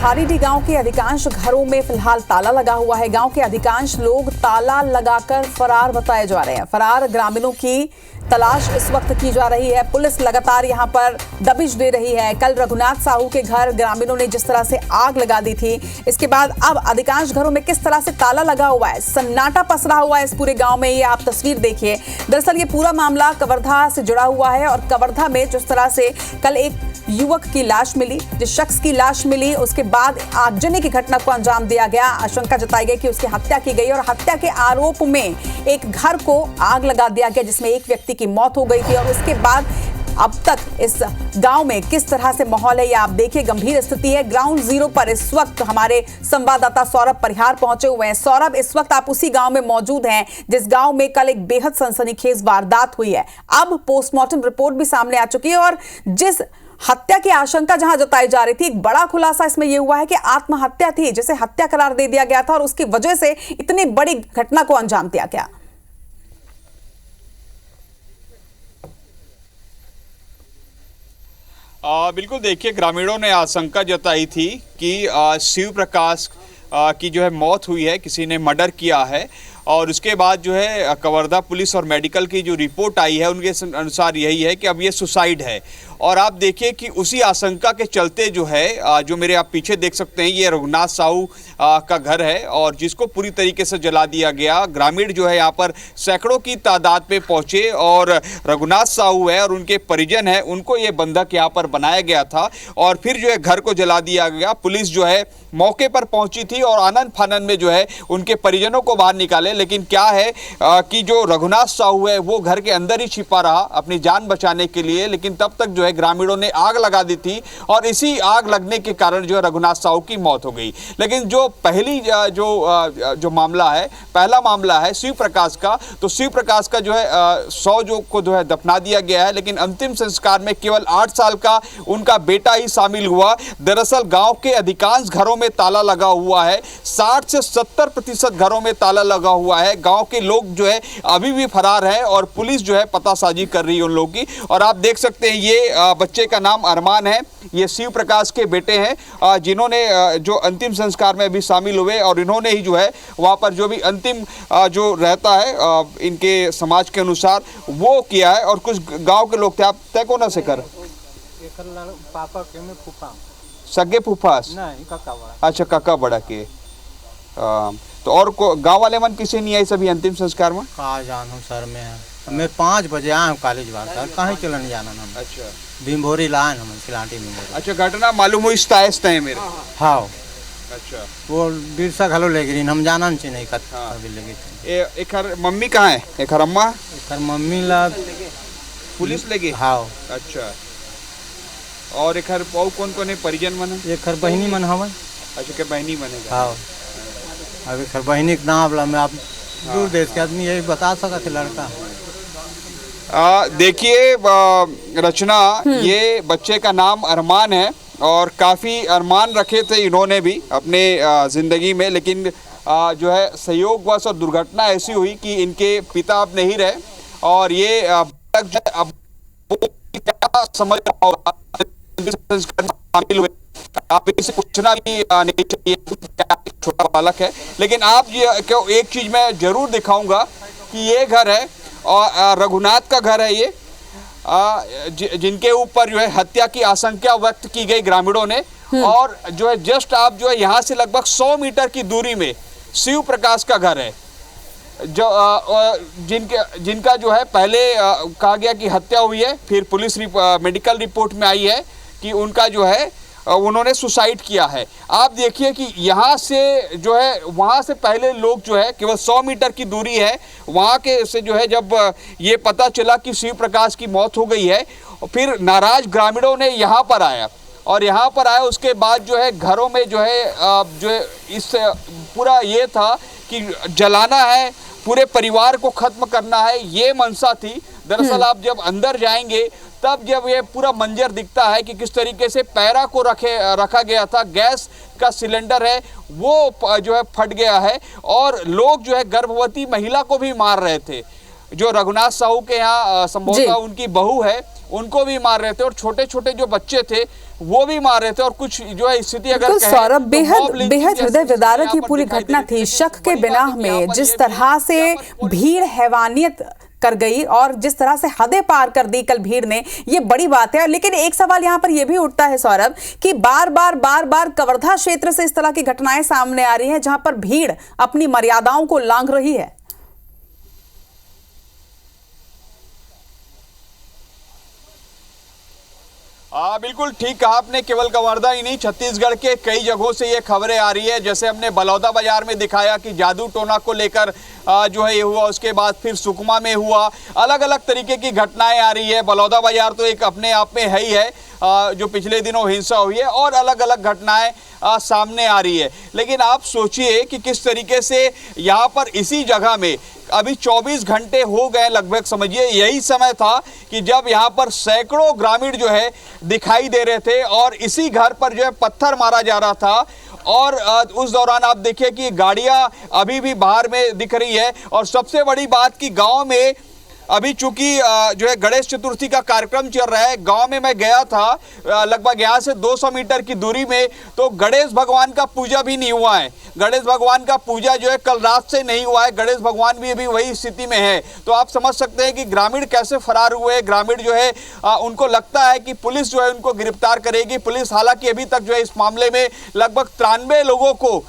खारीडीह गांव के अधिकांश घरों में फिलहाल ताला लगा हुआ है। गांव के अधिकांश लोग ताला लगाकर फरार बताए जा रहे हैं। फरार ग्रामीणों की तलाश इस वक्त की जा रही है। पुलिस लगातार यहां पर दबिश दे रही है। कल रघुनाथ साहू के घर ग्रामीणों ने जिस तरह से आग लगा दी थी, इसके बाद अब अधिकांश घरों में किस तरह से ताला लगा हुआ है, सन्नाटा पसरा हुआ है इस पूरे गांव में। ये आप तस्वीर देखिए। दरअसल ये पूरा मामला कवर्धा से जुड़ा हुआ है और कवर्धा में जिस तरह से कल एक युवक की लाश मिली, जिस शख्स की लाश मिली उसके बाद आगजनी की घटना को अंजाम दिया गया। आशंका जताई गई कि उसकी हत्या की गई और हत्या के आरोप में एक घर को आग लगा दिया गया जिसमें एक व्यक्ति की मौत हो गई थी। और उसके बाद अब तक इस गांव में किस तरह से माहौल है ये आप देखिए। गंभीर स्थिति है। ग्राउंड जीरो पर इस वक्त हमारे संवाददाता सौरभ परिहार पहुंचे हुए हैं। सौरभ, इस वक्त आप उसी गांव में मौजूद हैं जिस गांव में कल एक बेहद सनसनीखेज वारदात हुई है। अब पोस्टमार्टम रिपोर्ट भी सामने आ चुकी है और जिस हत्या की आशंका जहां जताई जा रही थी, एक बड़ा खुलासा इसमें यह हुआ है कि आत्महत्या थी जिसे हत्या करार दे दिया गया था और उसकी वजह से इतनी बड़ी घटना को अंजाम दिया गया। बिल्कुल, देखिए, ग्रामीणों ने आशंका जताई थी कि शिव प्रकाश की जो है मौत हुई है, किसी ने मर्डर किया है। और उसके बाद जो है कवर्धा पुलिस और मेडिकल की जो रिपोर्ट आई है उनके अनुसार यही है कि अब ये सुसाइड है। और आप देखिए कि उसी आशंका के चलते जो है जो मेरे आप पीछे देख सकते हैं, ये रघुनाथ साहू का घर है और जिसको पूरी तरीके से जला दिया गया। ग्रामीण जो है यहाँ पर सैकड़ों की तादाद पे पहुँचे और रघुनाथ साहू है और उनके परिजन है, उनको ये बंधक यहाँ पर बनाया गया था और फिर जो है घर को जला दिया गया। पुलिस जो है मौके पर पहुंची थी और आनन फानन में जो है उनके परिजनों को बाहर निकाले। लेकिन क्या है कि जो रघुनाथ साहू है वो घर के अंदर ही छिपा रहा अपनी जान बचाने के लिए। लेकिन तब तक जो है ग्रामीणों ने आग लगा दी थी और इसी आग लगने के कारण जो है रघुनाथ साहू की मौत हो गई। लेकिन जो पहली जो मामला है, पहला मामला है शिव प्रकाश का, तो शिव प्रकाश का जो है 100 जो को जो है दफना दिया गया है। लेकिन अंतिम संस्कार में केवल 8 साल का उनका बेटा ही शामिल हुआ। दरअसल गांव के अधिकांश घरों में ताला लगा हुआ है। 60 से 70% घरों में ताला लगा हुआ है। गांव के लोग जो है अभी भी फरार हैं और पुलिस जो है पतासाजी कर रही है उन लोगों की। और आप देख सकते हैं ये बच्चे का नाम अरमान है, ये शिव प्रकाश के बेटे हैं जिन्होंने जो अंतिम संस्कार में अभी शामिल हुए और इन्होंने ही जो है वहाँ पर जो भी अंतिम जो रहता है इनके समाज के अनुसार वो किया है। और कुछ गांव के लोग थे, आप तय को ना से कर पापा के में फूफा सगे फूफास नहीं काका बड़ा। अच्छा, काका बड़ा के। तो और गांव वाले मन किसी नहीं आई सभी अंतिम संस्कार में? कहा जान सर में है, मैं 5 बजे आया हूँ कॉलेज बार सर, कहीं चलन जाना हम। अच्छा, भीमभोरी लाए हम सिलाटी भीमभोरी। अच्छा, घटना मालूम हुई इस्ता है मेरे। हाँ, अच्छा, वो बिरसा घलो ले गई, हम जाना नहीं कथा अभी ले गई। एक हर मम्मी कहाँ है? एक हर अम्मा, एक हर मम्मी ला पुलिस ले गई। हाँ, अच्छा, और एक हर पाऊ कौन कौन है परिजन मन? एक हर बहनी मन हवन। अच्छा, के बहनी बनेगा। हाँ, अब एक हर बहनी के नाम ला मैं आप दूर देश के आदमी यही बता सका कि लड़का। देखिए रचना, ये बच्चे का नाम अरमान है और काफ़ी अरमान रखे थे इन्होंने भी अपने ज़िंदगी में। लेकिन जो है संयोगवश और दुर्घटना ऐसी हुई कि इनके पिता अब नहीं रहे और ये अब समझ रहा होगा शामिल हुए। आप इसे पूछना भी नहीं चाहिए, छोटा बालक है। लेकिन आप क्यों एक चीज़ मैं जरूर दिखाऊंगा कि ये घर है और रघुनाथ का घर है ये, जिनके ऊपर जो है हत्या की आशंका व्यक्त की गई ग्रामीणों ने। और जो है जस्ट आप जो है यहाँ से लगभग 100 मीटर की दूरी में शिव प्रकाश का घर है, जो जिनका जो है पहले कहा गया कि हत्या हुई है, फिर पुलिस मेडिकल रिपोर्ट में आई है कि उनका जो है उन्होंने सुसाइड किया है। आप देखिए कि यहाँ से जो है वहाँ से पहले लोग जो है केवल 100 मीटर की दूरी है वहाँ के से जो है जब ये पता चला कि शिव प्रकाश की मौत हो गई है, फिर नाराज ग्रामीणों ने यहाँ पर आया और यहाँ पर आया। उसके बाद जो है घरों में जो है इस पूरा ये था कि जलाना है, पूरे परिवार को खत्म करना है, ये मंशा थी। दरअसल आप जब अंदर जाएंगे तब जब ये पूरा मंजर दिखता है कि किस तरीके से पैरा को रखा गया था, गैस का सिलेंडर है वो जो है फट गया है और लोग जो है गर्भवती महिला को भी मार रहे थे। जो रघुनाथ साहू के यहाँ संभवतः उनकी बहू है, उनको भी मार रहे थे और छोटे छोटे जो बच्चे थे वो भी मार रहे थे। और कुछ जो है स्थिति अगर बिल्कुल सौरभ, तो बेहद हृदय विदारक ये पूरी घटना थी। शक के बिना में जिस तरह से भीड़ हैवानियत कर गई और जिस तरह से हदें पार कर दी कल भीड़ ने, ये बड़ी बात है। लेकिन एक सवाल यहाँ पर यह भी उठता है सौरभ कि बार बार कवर्धा क्षेत्र से इस तरह की घटनाएं सामने आ रही हैं जहां पर भीड़ अपनी मर्यादाओं को लांघ रही है। बिल्कुल ठीक कहा आपने। केवल कवर्धा ही नहीं, छत्तीसगढ़ के कई जगहों से ये खबरें आ रही है। जैसे हमने बलौदा बाजार में दिखाया कि जादू टोना को लेकर जो है ये हुआ, उसके बाद फिर सुकमा में हुआ। अलग अलग तरीके की घटनाएं आ रही है। बलौदा बाजार तो एक अपने आप में है ही है, जो पिछले दिनों हिंसा हुई है और अलग अलग घटनाएं सामने आ रही है। लेकिन आप सोचिए कि किस तरीके से यहाँ पर इसी जगह में अभी 24 घंटे हो गए लगभग, समझिए यही समय था कि जब यहाँ पर सैकड़ों ग्रामीण जो है दिखाई दे रहे थे और इसी घर पर जो है पत्थर मारा जा रहा था। और उस दौरान आप देखिए कि गाड़ियां अभी भी बाहर में दिख रही है। और सबसे बड़ी बात कि गांव में अभी चूंकि जो है गणेश चतुर्थी का कार्यक्रम चल रहा है, गांव में मैं गया था लगभग यहाँ से 200 मीटर की दूरी में, तो गणेश भगवान का पूजा भी नहीं हुआ है। गणेश भगवान का पूजा जो है कल रात से नहीं हुआ है। गणेश भगवान भी अभी वही स्थिति में है। तो आप समझ सकते हैं कि ग्रामीण कैसे फरार हुए। ग्रामीण जो है उनको लगता है कि पुलिस जो है उनको गिरफ्तार करेगी। पुलिस हालांकि अभी तक जो है इस मामले में लगभग 93 लोगों को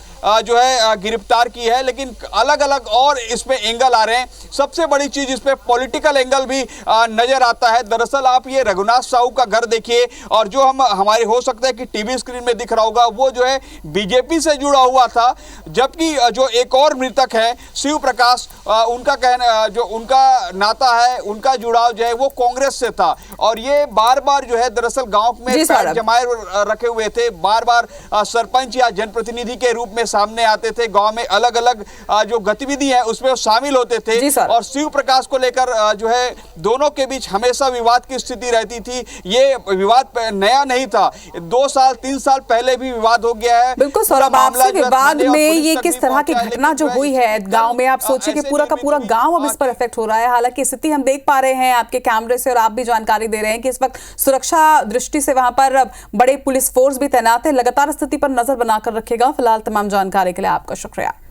जो है गिरफ्तार की है। लेकिन अलग अलग और इसमें एंगल आ रहे हैं। सबसे बड़ी चीज इसमें पॉलिटिकल एंगल भी नजर आता है। दरअसल आप ये रघुनाथ साहू का घर देखिए, और जो हमारे हो सकता है कि टीवी स्क्रीन में दिख रहा होगा, वो जो है बीजेपी से जुड़ा हुआ था। जबकि जो एक और मृतक है शिव प्रकाश, उनका कहना, जो उनका नाता है, उनका जुड़ाव जो है वो कांग्रेस से था। और ये बार बार जो है दरअसल गांव में पैर जमाए रखे हुए थे। बार बार सरपंच या जनप्रतिनिधि के रूप में सामने आते थे। गांव में अलग अलग जो गतिविधि है उसमें शामिल होते थे। और शिव प्रकाश को लेकर जो है दोनों के बीच हमेशा विवाद की स्थिति रहती थी। ये विवाद नया नहीं था, 2 साल 3 साल पहले भी विवाद हो गया है। बिल्कुल सौरभ, आपसे विवाद में ये किस तरह की घटना जो हुई है गांव में, आप सोचिए कि पूरा का पूरा गांव अब इस पर इफेक्ट हो रहा है। हालांकि स्थिति हम देख पा रहे हैं आपके कैमरे से और आप भी जानकारी दे रहे हैं कि इस वक्त सुरक्षा दृष्टि से वहां पर बड़े पुलिस फोर्स भी तैनात है। लगातार स्थिति पर नजर बनाकर रखेगा। फिलहाल तमाम जानकारी के लिए आपका शुक्रिया।